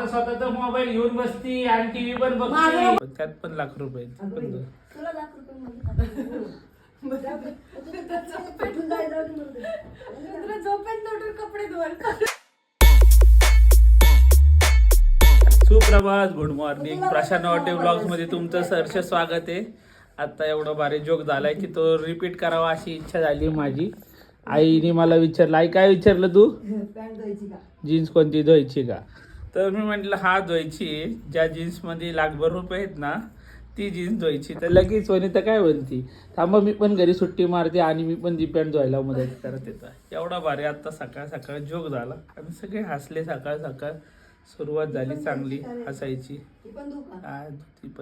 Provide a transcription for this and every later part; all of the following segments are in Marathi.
स्वतःचा मोबाईल घेऊन बसती आणि टीव्ही पण बघती. त्यात पण लाख रुपये. तुला लाख रुपये कपडे धुवाल. सुप्रभात, गुड मॉर्निंग. प्रशांत नवटे ब्लॉग्स मध्ये तुमचं सहर्ष स्वागत आहे. आता एवढा भारी जोक झालाय की तो रिपीट करावा अशी इच्छा झाली माझी. आईने मला विचारलं, आई काय विचारलं तू? जीन्स कोणती धुवायची का? तर मी म्हटलं हा धुवायची आहे, ज्या जीन्समध्ये लाखभर रुपये आहेत ना ती जीन्स धुवायची. तर लगेच वनिता काय म्हणती, थांबा मी पण घरी सुट्टी मारते आणि मी पण ती पॅन्ट धुवायला मदत करत येतो. एवढा भारी आता सकाळ सकाळ जोक झाला आणि सगळे हसले. सकाळ सकाळ सुरुवात झाली चांगली हसायची. पण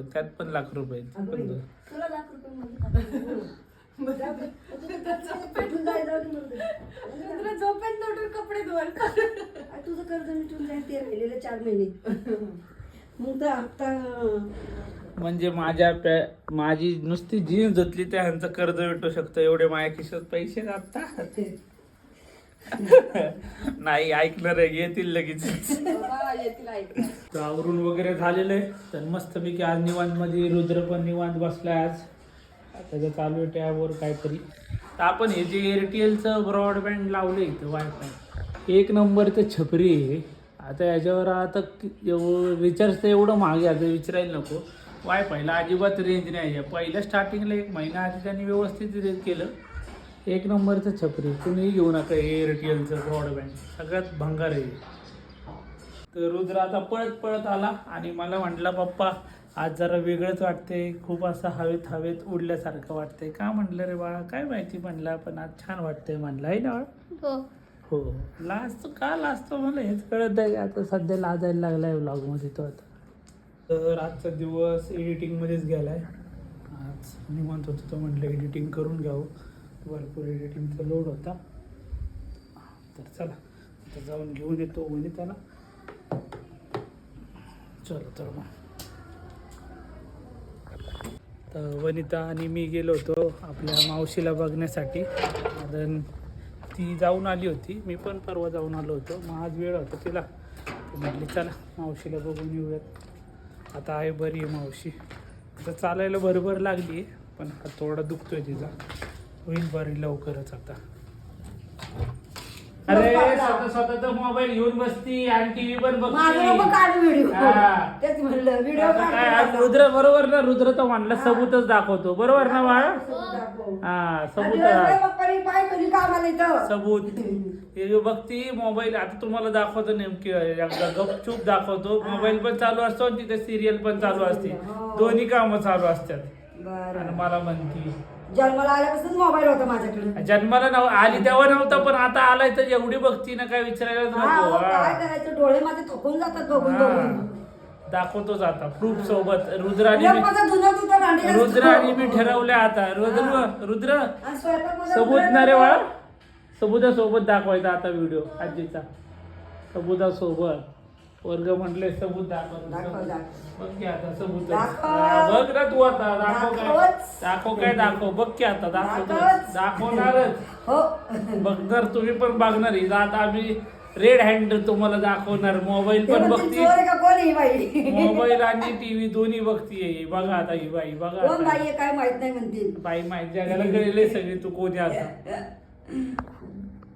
त्यात पण लाख रुपये. तुला लाख रुपये कपडे धुवाल. तुझं कर्ज मिटून जाईल ते राहिलेले 4 महिने. मग तर आता म्हणजे माझी नुसती जीन्स धुतली त्या ह्यांचं कर्ज भेटू शकतं एवढे माझ्या खिशात पैसे जातात. नाही ऐकणार आहे, येतील लगेच. आवरून वगैरे झालेलं आहे. तर मस्तपैकी आज निवांत मध्ये रुद्र पण निवांत बसलाय. आज त्याचं चालू आहे टॅबवर काहीतरी. तर आपण हे जे एअरटेलचं ब्रॉडबँड लावलं इथं वायफाय 1 नंबरचं छपरी आहे. आता याच्यावर आता रिचार्ज तर एवढं महाग आहे, आता विचारायला नको. वायफायला अजिबात रेंज नाही आहे. पहिल्या स्टार्टिंगला 1 महिना आधी त्यांनी व्यवस्थित रेंज केलं. 1 नंबरचं छपरी. तुम्ही घेऊ नका एअरटेलचं ब्रॉडबँड, सगळ्यात भंगार आहे. तर रुद्र आता पळत पळत आला आणि मला म्हटला, पप्पा आज जरा वेगळंच वाटतंय, खूप असं हवेत हवेत उडल्यासारखं वाटतंय. का म्हटलं रे बाळा, काय माहिती म्हणला, पण आज छान वाटतंय म्हणलं आहे ना. हो लाजतो का लाजतो मला हेच कळत आहे. आता सध्या लाजायला लागलाय व्लॉगमध्ये तो. आता तर आजचा दिवस एडिटिंगमध्येच गेलाय. आज निवांत होतो तो, म्हटलं एडिटिंग करून घ्यावं. भरपूर एडिटिंगचा लोड होता. तर चला आता जाऊन घेऊन येतो वनिताला. चलो तर मग. तर वनिता आणि मी गेलो होतो आपल्या मावशीला बघण्यासाठी. कारण ती जाऊन आली होती, मी पण परवा जाऊन आलो होतो. मग आज वेळ होता तिला, तर म्हटली चला मावशीला बघून येऊयात. आता आहे बरी आहे मावशी. आता चालायला बरोबर लागली आहे, पण हा थोडा दुखतोय तिचा. होईल बरी लवकरच आता. अरे स्वतःचा मोबाईल घेऊन बसती आणि टीव्ही पण बघती. रुद्र बरोबर ना, रुद्र तर म्हणला सबूतच दाखवतो. बरोबर ना बाळा? हा सबूत हे बघती मोबाईल. आता तुम्हाला दाखवतो नेमकी एकदा गपचूप दाखवतो. मोबाईल पण चालू असतो आणि तिथे सिरियल पण चालू असते. दोन्ही कामं चालू असतात. आणि मला म्हणती जन्माला आल्यापासून मोबाईल होता माझ्याकडे. जन्माला आली तेव्हा नव्हता, पण आता आलाय तर एवढी बघती ना, काय विचारायला नको. काय करायचं, डोळे माझे थकून जातात बघून बघून. दाखवतोच आता प्रूफ सोबत. रुद्र आणि मी ठरवले आता. रुद्र सबूत ना रे बाळा, सबुदा सोबत दाखवायचा आता व्हिडिओ आजीचा. सबुदा सोबत वर्ग म्हटले सबूत दाखव. बघ की आता सबूत बघ ना तू. आता दाखव काय दाखव. बघ की आता दाखवणारच. बघणार तुम्ही पण बघणार. आता आम्ही रेड हँड तुम्हाला दाखवणार. मोबाईल पण बघती, मोबाईल आणि टीव्ही दोन्ही बघतीये. बघा आता ही बाई, बघा काय माहित नाही म्हणते बाई. माहिती जगाला कळले सगळे तू कोणी आता.